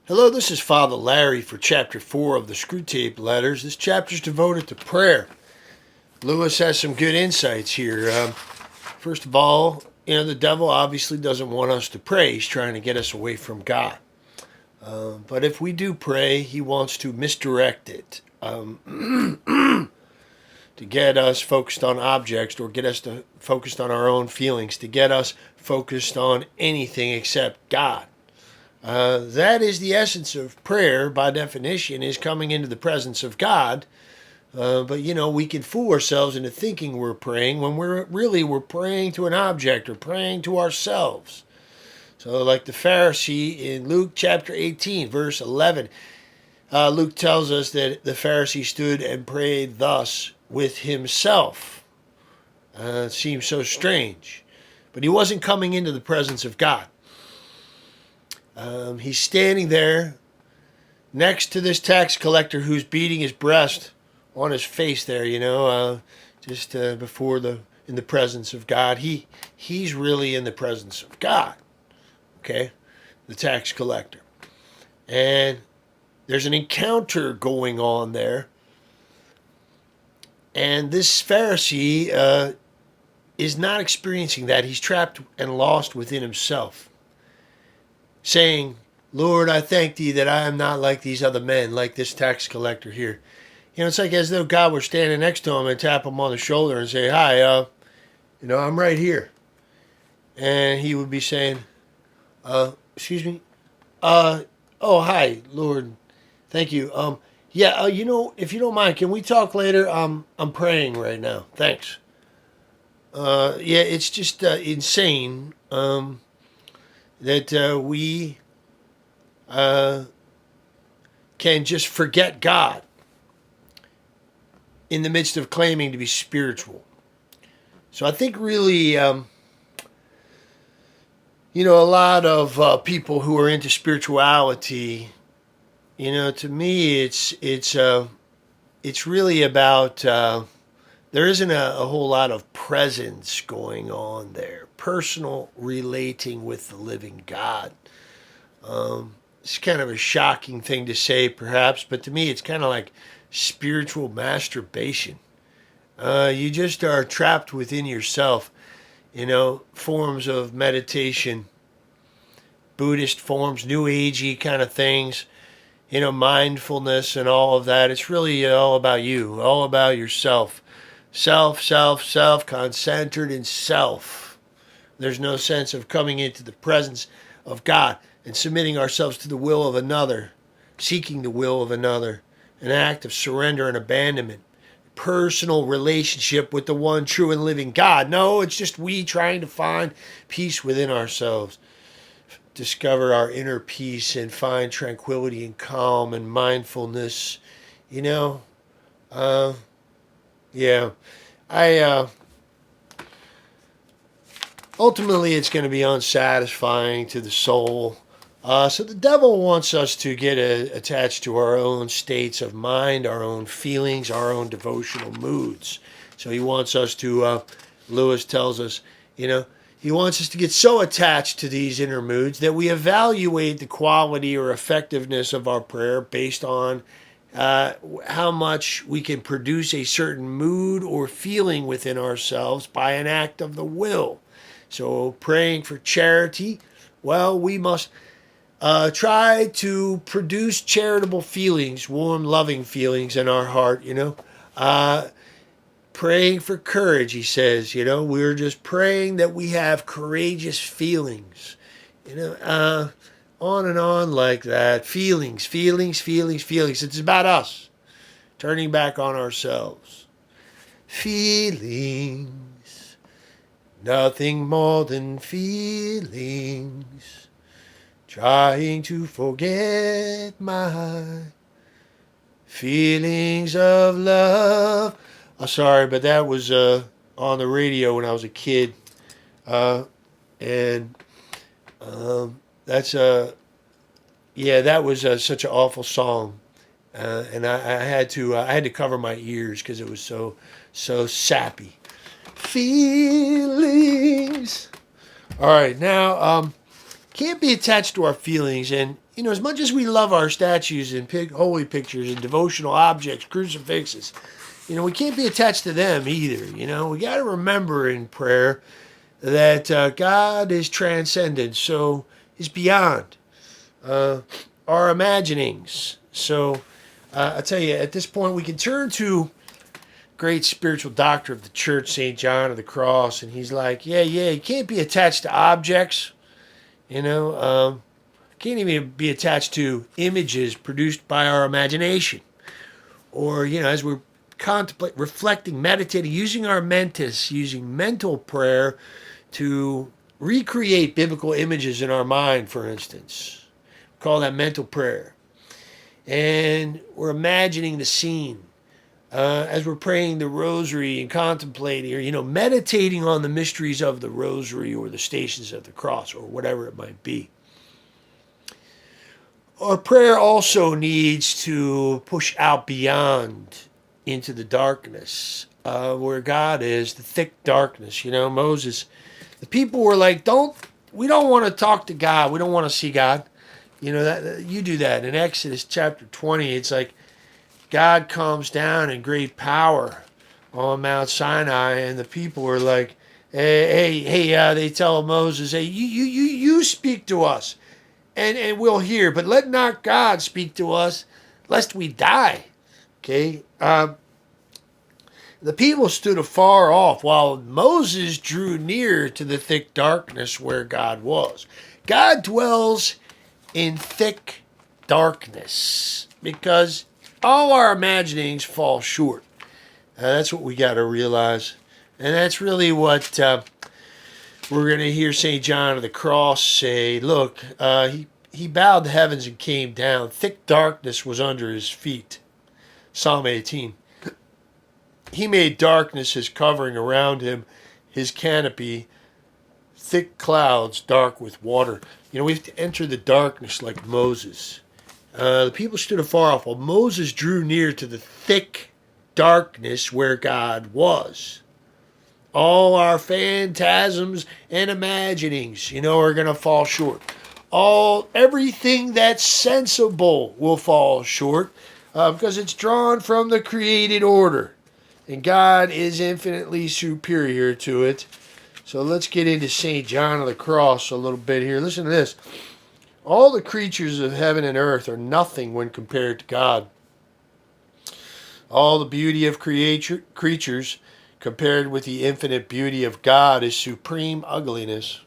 Hello, this is Father Larry for Chapter 4 of the Screwtape Letters. This chapter is devoted to prayer. Lewis has some good insights here. First of all, the devil obviously doesn't want us to pray. He's trying to get us away from God. But if we do pray, he wants to misdirect it to get us focused on objects or get us to focused on our own feelings, to get us focused on anything except God. That is the essence of prayer, by definition, is coming into the presence of God. But we can fool ourselves into thinking we're praying when we're praying to an object or praying to ourselves. So like the Pharisee in Luke chapter 18, verse 11, Luke tells us that the Pharisee stood and prayed thus with himself. It seems so strange. But he wasn't coming into the presence of God. He's standing there next to this tax collector who's beating his breast on his face there, just before in the presence of God. He's really in the presence of God, okay, the tax collector. And there's an encounter going on there. And this Pharisee is not experiencing that. He's trapped and lost within himself, saying, Lord, I thank thee that I am not like these other men, like this tax collector here. It's like as though God were standing next to him and tap him on the shoulder and say, hi, I'm right here. And he would be saying, excuse me, oh, hi, Lord, thank you. If you don't mind, can we talk later? I'm praying right now. Thanks. It's just insane. That we can just forget God in the midst of claiming to be spiritual. So I think really, a lot of people who are into spirituality, to me, it's really about there isn't a whole lot of presence going on there. Personal relating with the living God. It's kind of a shocking thing to say, perhaps, but to me, it's kind of like spiritual masturbation. You just are trapped within yourself. Forms of meditation, Buddhist forms, New Agey kind of things. Mindfulness and all of that. It's really all about you, all about yourself. Self, concentered in self. There's no sense of coming into the presence of God and submitting ourselves to the will of another, seeking the will of another, an act of surrender and abandonment, personal relationship with the one true and living God. No, it's just we trying to find peace within ourselves, discover our inner peace and find tranquility and calm and mindfulness, ultimately it's going to be unsatisfying to the soul. So the devil wants us to get attached to our own states of mind, our own feelings, our own devotional moods. So he wants us to, Lewis tells us, he wants us to get so attached to these inner moods that we evaluate the quality or effectiveness of our prayer based on how much we can produce a certain mood or feeling within ourselves by an act of the will. So praying for charity, well, we must try to produce charitable feelings, warm, loving feelings in our heart, Praying for courage, he says, we're just praying that we have courageous feelings, on and on like that. Feelings. It's about us, turning back on ourselves. Feelings, nothing more than feelings, trying to forget my feelings of love. I'm sorry, but that was on the radio when I was a kid. That's that was such an awful song, and I had to cover my ears because it was so sappy. Feelings. All right, now can't be attached to our feelings, and as much as we love our statues and holy pictures and devotional objects, crucifixes, we can't be attached to them either. We got to remember in prayer that God is transcendent, so He's beyond our imaginings. So I tell you, at this point, we can turn to great spiritual doctor of the church, St. John of the Cross, and he's like, yeah, you can't be attached to objects, can't even be attached to images produced by our imagination. Or, as we're contemplating, reflecting, meditating, using our mentis, using mental prayer to recreate biblical images in our mind, for instance. We call that mental prayer. And we're imagining the scene as we're praying the rosary and contemplating or, meditating on the mysteries of the rosary or the stations of the cross or whatever it might be. Our prayer also needs to push out beyond into the darkness where God is, the thick darkness. Moses, the people were like, we don't want to talk to God. We don't want to see God. You do that. In Exodus chapter 20, it's like God comes down in great power on Mount Sinai, and the people were like, hey, they tell Moses, hey, you speak to us. And we'll hear, but let not God speak to us, lest we die. Okay? The people stood afar off, while Moses drew near to the thick darkness where God was. God dwells in thick darkness, because all our imaginings fall short. That's what we got to realize. And that's really what we're going to hear St. John of the Cross say. Look, he bowed the heavens and came down. Thick darkness was under his feet. Psalm 18. He made darkness his covering around him, his canopy, thick clouds dark with water. We have to enter the darkness like Moses. The people stood afar off while Moses drew near to the thick darkness where God was. All our phantasms and imaginings, are going to fall short. Everything that's sensible will fall short because it's drawn from the created order. And God is infinitely superior to it. So let's get into St. John of the Cross a little bit here. Listen to this. All the creatures of heaven and earth are nothing when compared to God. All the beauty of creatures compared with the infinite beauty of God is supreme ugliness.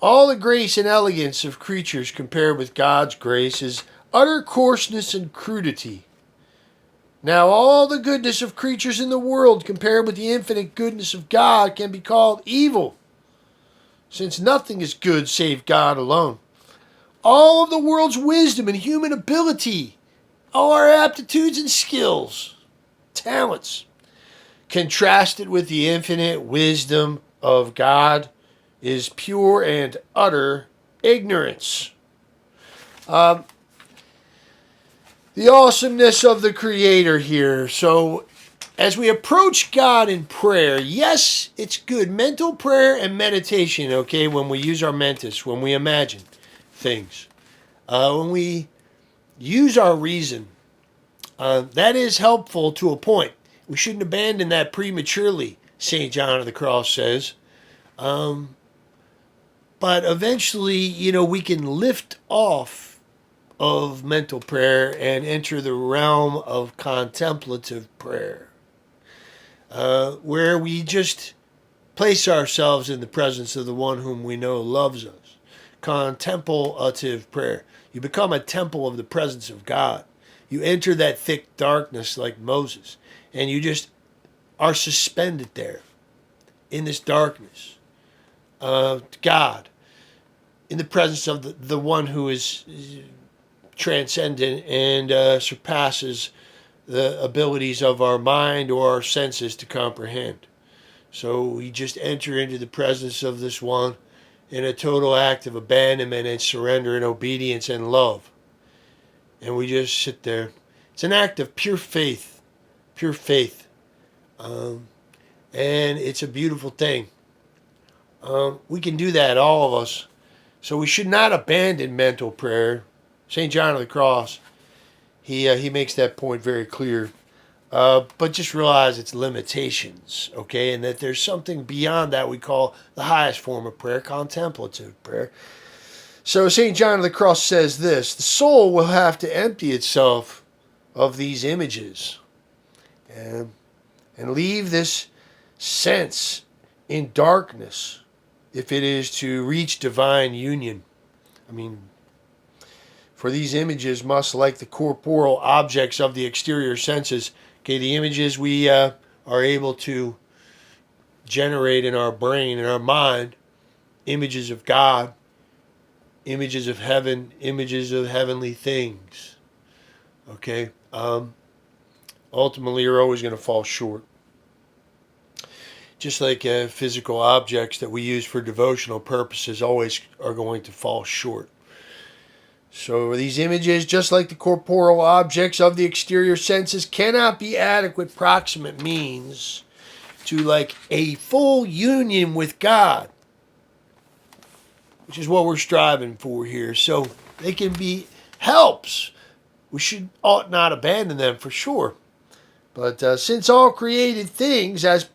All the grace and elegance of creatures compared with God's grace is utter coarseness and crudity. Now all the goodness of creatures in the world compared with the infinite goodness of God can be called evil, since nothing is good save God alone. All of the world's wisdom and human ability, all our aptitudes and skills, talents, contrasted with the infinite wisdom of God, is pure and utter ignorance. The awesomeness of the Creator here. So, as we approach God in prayer, yes, it's good. Mental prayer and meditation, okay, when we use our mentis, when we imagine things. When we use our reason, that is helpful to a point. We shouldn't abandon that prematurely, St. John of the Cross says. But eventually, we can lift off of mental prayer and enter the realm of contemplative prayer, where we just place ourselves in the presence of the one whom we know loves us. Contemplative prayer. You become a temple of the presence of God. You enter that thick darkness like Moses, and you just are suspended there in this darkness of God, in the presence of the one who is transcendent and surpasses the abilities of our mind or our senses to comprehend. So we just enter into the presence of this one in a total act of abandonment and surrender and obedience and love. And we just sit there. It's an act of pure faith. Pure faith. And it's a beautiful thing. We can do that, all of us. So we should not abandon mental prayer. St. John of the Cross, he makes that point very clear. But just realize its limitations, okay? And that there's something beyond that we call the highest form of prayer, contemplative prayer. So St. John of the Cross says this: the soul will have to empty itself of these images and leave this sense in darkness if it is to reach divine union. I mean, for these images must, like the corporeal objects of the exterior senses, okay, the images we are able to generate in our brain, in our mind, images of God, images of heaven, images of heavenly things, okay, ultimately are always going to fall short. Just like physical objects that we use for devotional purposes always are going to fall short. So these images, just like the corporeal objects of the exterior senses, cannot be adequate proximate means to like a full union with God, which is what we're striving for here. So they can be helps. We ought not abandon them for sure. But since all created things, as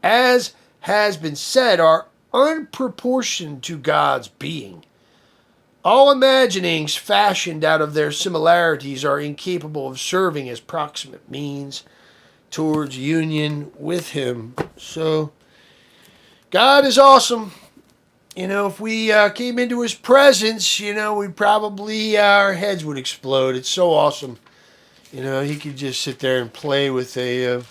has been said, are unproportioned to God's being, all imaginings fashioned out of their similarities are incapable of serving as proximate means towards union with Him. So, God is awesome. If we came into His presence, we'd probably, our heads would explode. It's so awesome. He could just sit there and play with I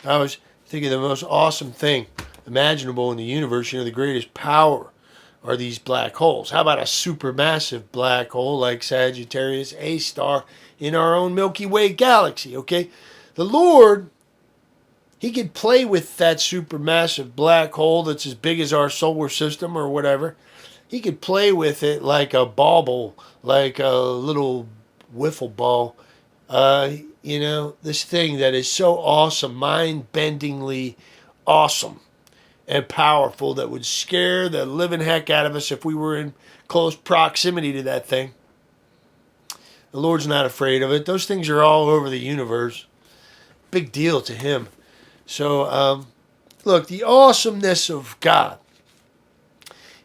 was thinking the most awesome thing imaginable in the universe, the greatest power are these black holes. How about a supermassive black hole like Sagittarius A star in our own Milky Way galaxy, okay? The Lord, He could play with that supermassive black hole that's as big as our solar system or whatever. He could play with it like a bauble, like a little wiffle ball. This thing that is so awesome, mind-bendingly awesome and powerful, that would scare the living heck out of us if we were in close proximity to that thing. The Lord's not afraid of it. Those things are all over the universe. Big deal to Him. So, look, the awesomeness of God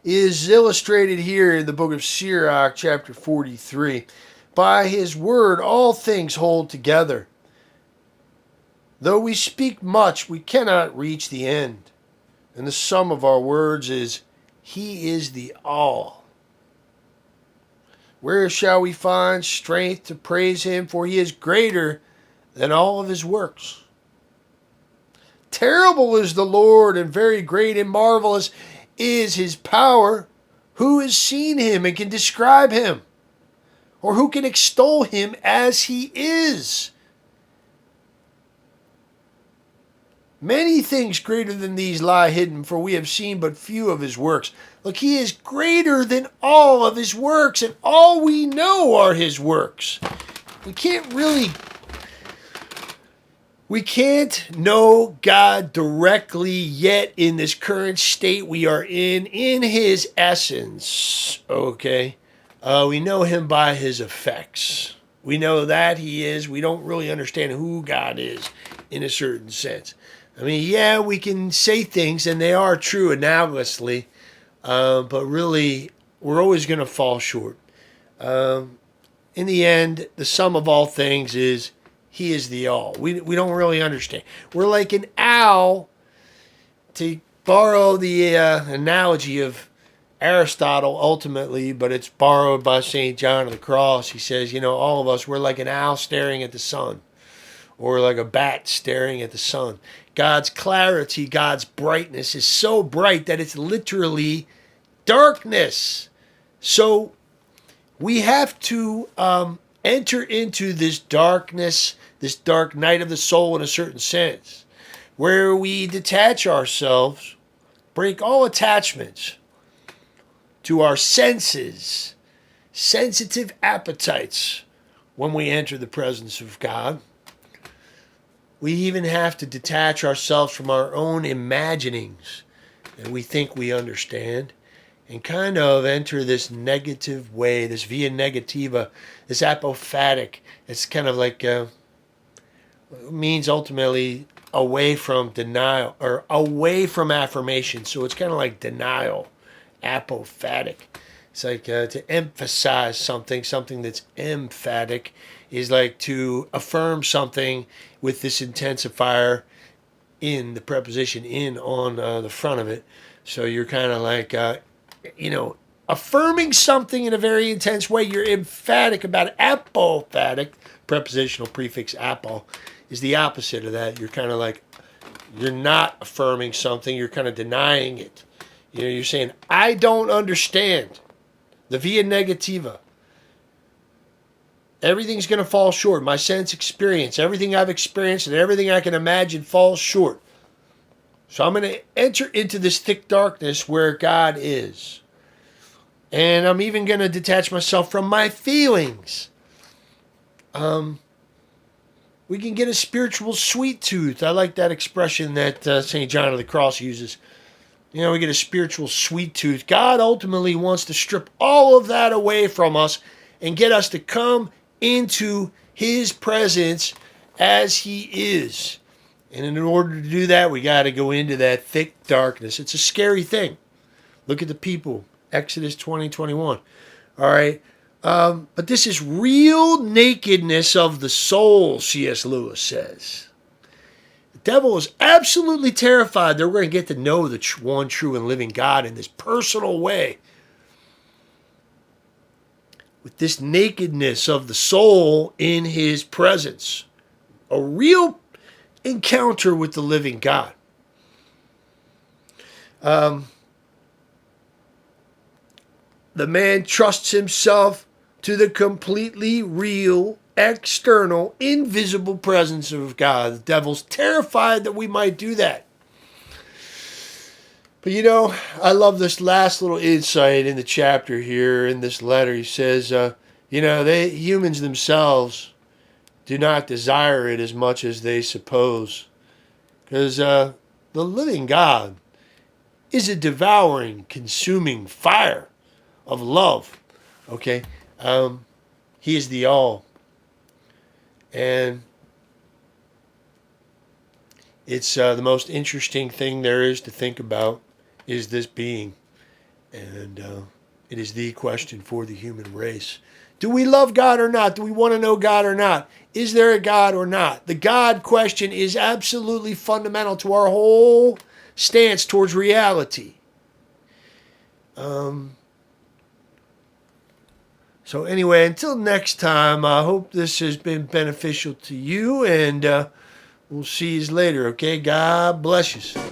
is illustrated here in the book of Sirach, chapter 43. By His word, all things hold together. Though we speak much, we cannot reach the end. And the sum of our words is, He is the all. Where shall we find strength to praise Him? For He is greater than all of His works. Terrible is the Lord, and very great and marvelous is His power. Who has seen Him and can describe Him? Or who can extol Him as He is? Many things greater than these lie hidden, for we have seen but few of His works. Look, He is greater than all of His works, and all we know are His works. We can't know God directly yet in this current state we are in His essence, okay? We know Him by His effects. We know that He is. We don't really understand who God is in a certain sense. I mean, yeah, we can say things, and they are true analogously, but really, we're always going to fall short. In the end, the sum of all things is He is the all. We don't really understand. We're like an owl, to borrow the analogy of Aristotle ultimately, but it's borrowed by St. John of the Cross. He says, all of us, we're like an owl staring at the sun, or like a bat staring at the sun. God's clarity, God's brightness is so bright that it's literally darkness. So we have to enter into this darkness, this dark night of the soul in a certain sense, where we detach ourselves, break all attachments to our senses, sensitive appetites when we enter the presence of God. We even have to detach ourselves from our own imaginings, and we think we understand, and kind of enter this negative way, this via negativa, this apophatic. It's kind of like means ultimately away from denial or away from affirmation. So it's kind of like denial, apophatic. It's like to emphasize something, something that's emphatic is like to affirm something with this intensifier in the preposition in on the front of it. So you're kind of like, affirming something in a very intense way. You're emphatic about it. Apophatic, prepositional prefix apo, is the opposite of that. You're kind of like, you're not affirming something. You're kind of denying it. You're saying, I don't understand. The via negativa. Everything's going to fall short. My sense experience, everything I've experienced and everything I can imagine falls short. So I'm going to enter into this thick darkness where God is. And I'm even going to detach myself from my feelings. We can get a spiritual sweet tooth. I like that expression that St. John of the Cross uses. We get a spiritual sweet tooth. God ultimately wants to strip all of that away from us and get us to come into his presence as he is. And in order to do that, we got to go into that thick darkness. It's a scary thing. Look at the people. Exodus 20:21. All right. But this is real nakedness of the soul, C.S. Lewis says. The devil is absolutely terrified that we're going to get to know the one true and living God in this personal way. With this nakedness of the soul in his presence. A real encounter with the living God. The man trusts himself to the completely real, external, invisible presence of God. The devil's terrified that we might do that. But I love this last little insight in the chapter here in this letter. He says, humans themselves do not desire it as much as they suppose. Because the living God is a devouring, consuming fire of love. Okay? He is the all. And it's the most interesting thing there is to think about is this being. And it is the question for the human race. Do we love God or not? Do we want to know God or not? Is there a God or not? The God question is absolutely fundamental to our whole stance towards reality. So anyway, until next time, I hope this has been beneficial to you, and we'll see you later, okay? God bless you.